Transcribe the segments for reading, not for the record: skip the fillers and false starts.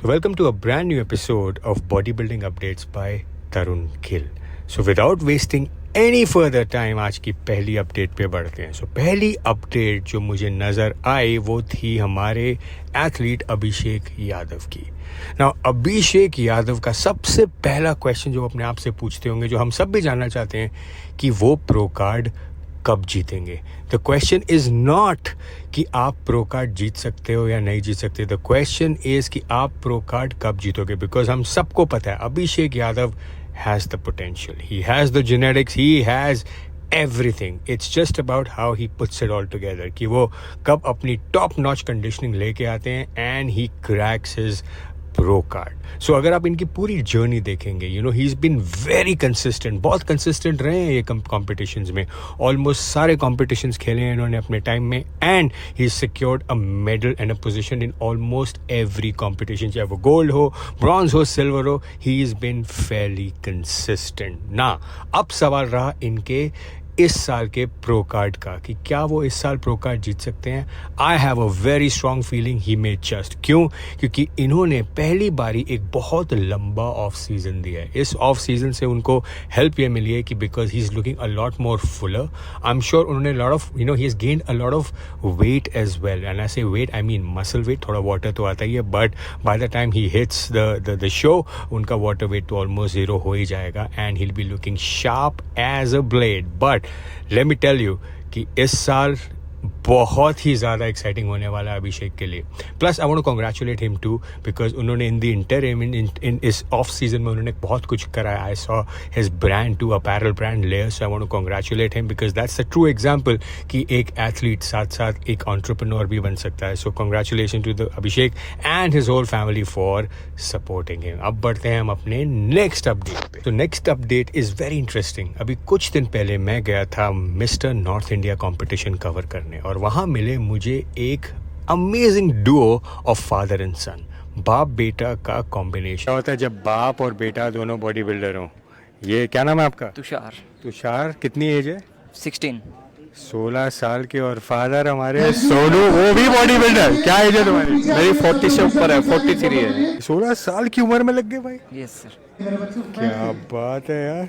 Welcome to a brand new episode of Bodybuilding Updates by Tarun Gill. So without wasting any further time आज की पहली update पे बढ़ते हैं. पहली अपडेट जो मुझे नज़र आई वो थी हमारे एथलीट अभिषेक यादव की. Now अभिषेक यादव का सबसे पहला क्वेश्चन जो अपने आप से पूछते होंगे, जो हम सब भी जानना चाहते हैं कि वो प्रो कार्ड कब जीतेंगे. द क्वेश्चन इज नॉट कि आप प्रो कार्ड जीत सकते हो या नहीं जीत सकते. द क्वेश्चन इज कि आप प्रो कार्ड कब जीतोगे. बिकॉज हम सबको पता है Abhishek Yadav has the potential, he has the genetics, he has everything. It's just about how he puts it all together कि वो कब अपनी टॉप नॉच कंडीशनिंग लेके आते हैं and he cracks his pro card. So अगर आप इनकी पूरी जर्नी देखेंगे, he is been very consistent, बहुत कंसिस्टेंट रहे हैं ये कॉम्पिटिशन्स में. ऑलमोस्ट सारे कॉम्पिटिशन्स खेले हैं इन्होंने अपने टाइम में and he secured a medal and a position in almost every competition, चाहे वो गोल्ड हो, ब्रॉन्ज हो, सिल्वर हो. He is been fairly consistent. ना अब सवाल रहा इनके इस साल के प्रो कार्ड का कि क्या वो इस साल प्रो कार्ड जीत सकते हैं. I have a very strong feeling he may just. क्यों? क्योंकि इन्होंने पहली बारी एक बहुत लंबा ऑफ सीज़न दिया है. इस ऑफ सीज़न से उनको हेल्प ये मिली है कि because he is looking a lot more fuller. I am sure उन्होंने lot of he has gained a lot of weight as well. And I say weight I mean muscle weight. थोड़ा water तो आता ही है, but by the time he hits the show उनका water weight तो almost zero हो ही जाएगा and he will be looking sharp as a blade. But let me tell you कि इस साल बहुत ही ज़्यादा एक्साइटिंग होने वाला है अभिषेक के लिए. Plus I want to congratulate him too because उन्होंने इन द इंटरिम इन इस ऑफ सीजन में उन्होंने बहुत कुछ कराया. I saw his brand too apparel brand layer. So I want to congratulate him because that's the true example कि एक athlete साथ साथ एक एंटरप्रेन्योर भी बन सकता है. So congratulation to the Abhishek and his whole family for supporting him. अब बढ़ते हैं हम अपने नेक्स्ट अपडेट पे. तो next update is very interesting. अभी कुछ दिन पहले मैं गया था mister north India competition cover करने और वहाँ मिले मुझे एक amazing duo of father and son. बाप बेटा का कॉम्बिनेशन होता है जब बाप और बेटा दोनों बॉडी बिल्डर हों. ये क्या नाम है आपका? तुषार. तुषार. कितनी एज है? 16 साल के. और फादर हमारे सोनू, वो भी बॉडी बिल्डर. क्या एज है तुम्हारी? मेरी 40 से ऊपर है, 43 है. 16 साल की उम्र में लग गए भाई. Yes sir. क्या बात है यार.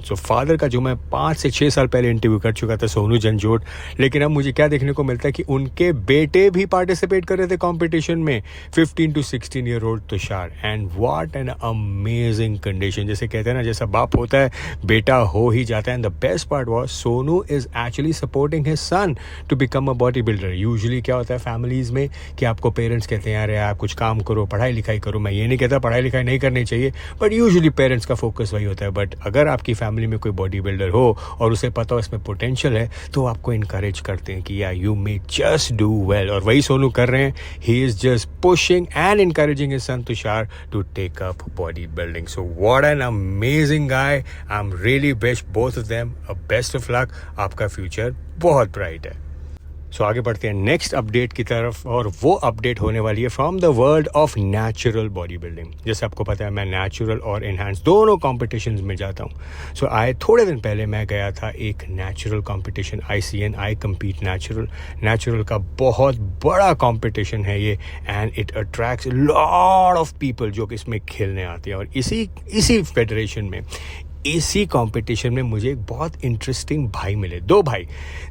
सो फादर का जो मैं 5 से 6 साल पहले इंटरव्यू कर चुका था, सोनू जंजोट, लेकिन अब मुझे क्या देखने को मिलता है कि उनके बेटे भी पार्टिसिपेट कर रहे थे कंपटीशन में. 15 to 16 year old Tushar. And what an amazing condition. जैसे कहते हैं ना, जैसा बाप होता है बेटा हो ही जाता है. And the best part was Sonu is actually supporting his son to become a body builder. Usually क्या होता है फैमिलीज में कि आपको पेरेंट्स कहते हैं अरे आप कुछ काम करो, पढ़ाई लिखाई करो. मैं ये नहीं कहता पढ़ाई लिखाई नहीं करनी चाहिए, बट यूजुअली पेरेंट्स का फोकस वही होता है. बट अगर आपकी फैमिली में कोई बॉडी बिल्डर हो और उसे पता हो इसमें पोटेंशियल है तो आपको इनकरेज करते हैं कि या you may just do well. और वही सोनू कर रहे हैं. He is just pushing and encouraging his son Tushar to take up body building. So what an amazing guy. I am really wish both of them a best of luck. आपका future बहुत bright है. सो आगे बढ़ते हैं next update की तरफ और वो अपडेट होने वाली है from the world of natural body building. जैसे आपको पता है मैं नेचुरल और इनहैंस दोनों कॉम्पिटिशन्स में जाता हूँ. सो थोड़े दिन पहले मैं गया था एक नेचुरल कॉम्पिटिशन, ICN, आई कम्पीट नेचुरल. नेचुरल का बहुत बड़ा कॉम्पिटिशन है ये and it attracts lot of people जो कि इसमें खेलने आते हैं. और इसी फेडरेशन में, इसी कंपटीशन में मुझे एक बहुत इंटरेस्टिंग भाई मिले, 2 भाई.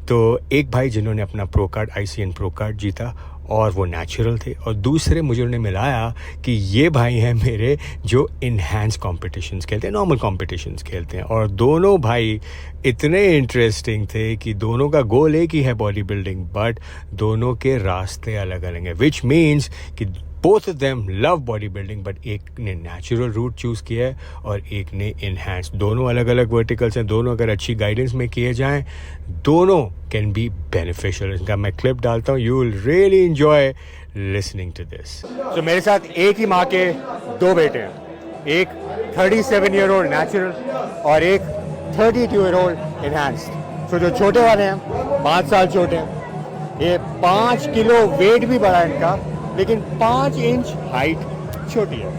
तो एक भाई जिन्होंने अपना pro card, ICN pro card जीता और वो नेचुरल थे, और दूसरे मुझे उन्होंने मिलाया कि ये भाई हैं मेरे जो इनहैंस कॉम्पिटिशन्स खेलते हैं, नॉर्मल कॉम्पिटिशन्स खेलते हैं. और दोनों भाई इतने इंटरेस्टिंग थे कि दोनों का गोल एक ही है बॉडी बिल्डिंग, बट दोनों के रास्ते अलग अलग हैं. विच मीन्स कि both of them love body building, but एक ने नेचुरल रूट चूज़ किया है और एक ने इनहैंस. दोनों अलग अलग वर्टिकल्स हैं. दोनों अगर अच्छी गाइडेंस में किए जाएं, दोनों कैन बी बेनिफिशियल. इनका मैं क्लिप डालता हूँ. You will really enjoy listening to this. तो मेरे साथ एक ही माँ के 2 बेटे हैं. एक 37 ईयर ओल्ड नेचुरल और एक 32 ईयर ओल्ड इनहैंस्ड. तो जो छोटे वाले हैं 5 साल छोटे हैं. ये 5 किलो वेट भी बढ़ा इनका, लेकिन 5 इंच हाइट छोटी है.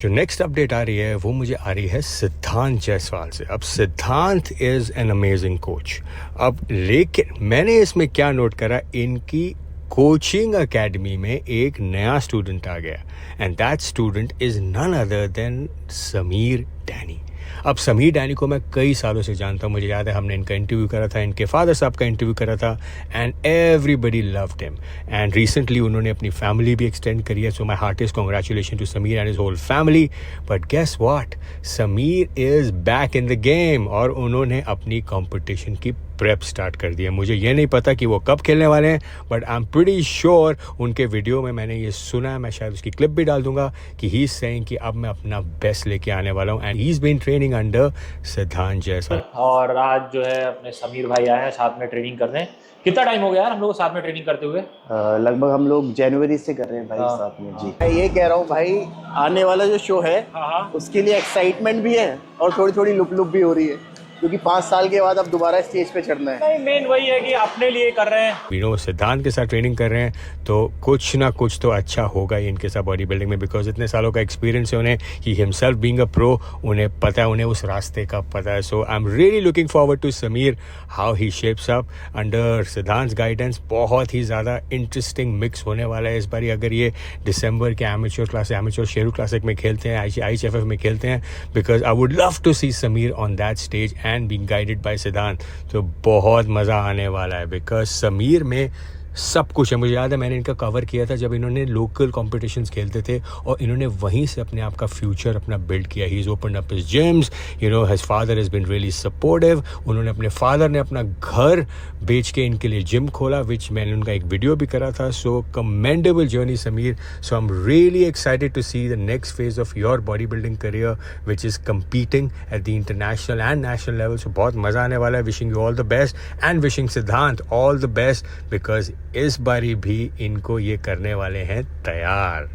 जो नेक्स्ट अपडेट आ रही है वो मुझे आ रही है सिद्धांत जायसवाल से. अब सिद्धांत इज़ एन अमेजिंग कोच. अब लेकिन मैंने इसमें क्या नोट करा, इनकी कोचिंग अकेडमी में एक नया स्टूडेंट आ गया and that student is none other than Sameer Danny. अब समीर डैनी को मैं कई सालों से जानता हूँ, मुझे याद है हमने इनका इंटरव्यू करा था, इनके फादर साहब का इंटरव्यू करा था and everybody loved him and recently उन्होंने अपनी फैमिली भी एक्सटेंड करी है। So my heartest congratulation to Sameer and his whole family. But guess what, Sameer is back in the game और उन्होंने अपनी कॉम्पिटिशन की प्रेप स्टार्ट कर दिया। मुझे ये नहीं पता कि वो कब खेलने वाले हैं, but I am pretty sure उनके वीडियो में मैंने ये सुना है, मैं शायद उसकी क्लिप भी डाल दूंगा कि ही इज सेइंग कि अब मैं अपना बेस्ट लेके आने वाला हूँ and he is been training under Siddhant जैसा। और आज जो है अपने समीर भाई आए हैं, साथ में ट्रेनिंग कर रहे हैं। कितना टाइम हो गया यार हम लोग साथ में ट्रेनिंग करते हुए? लगभग हम लोग जनवरी से कर रहे हैं भाई साथ में जी। मैं ये कह रहा हूँ भाई, आने वाला जो शो है उसके लिए एक्साइटमेंट भी है और थोड़ी थोड़ी लुप भी हो रही है, क्योंकि 5 साल के बाद अब दोबारा स्टेज पे चढ़ना है। नहीं, मेन वही है कि अपने लिए कर रहे हैं। वीनो सिद्धांत के साथ ट्रेनिंग कर रहे हैं तो कुछ ना कुछ तो अच्छा होगा ही इनके साथ बॉडी बिल्डिंग में, बिकॉज इतने सालों का एक्सपीरियंस है उन्हें, he himself being a pro, उन्हें पता है, उन्हें उस रास्ते का पता है। So I am really looking forward to Sameer, how he shapes up under Siddhant guidance. बहुत ही ज़्यादा इंटरेस्टिंग मिक्स होने वाला है इस बार अगर ये दिसंबर के एमेच्योर शेरू क्लासिक में खेलते हैं, IHFF में खेलते हैं, because I would love to see Sameer on that stage and being guided by Siddhant. तो बहुत मज़ा आने वाला है बिकॉज समीर में सब कुछ है। मुझे याद है मैंने इनका कवर किया था जब इन्होंने लोकल कॉम्पिटिशन्स खेलते थे और इन्होंने वहीं से अपने आप का फ्यूचर अपना बिल्ड किया। He is open up his gyms, you know, his father has been really supportive. उन्होंने अपने फादर ने अपना घर बेच के इनके लिए जिम खोला, विच मैंने उनका एक वीडियो भी करा था। So commendable journey Sameer. So I am really excited to see the next phase of your body building career which is competing at the international and national level. So बहुत मज़ा आने वाला है। Wishing you all the best and wishing Siddhant all the best, because इस बारी भी इनको ये करने वाले हैं तैयार।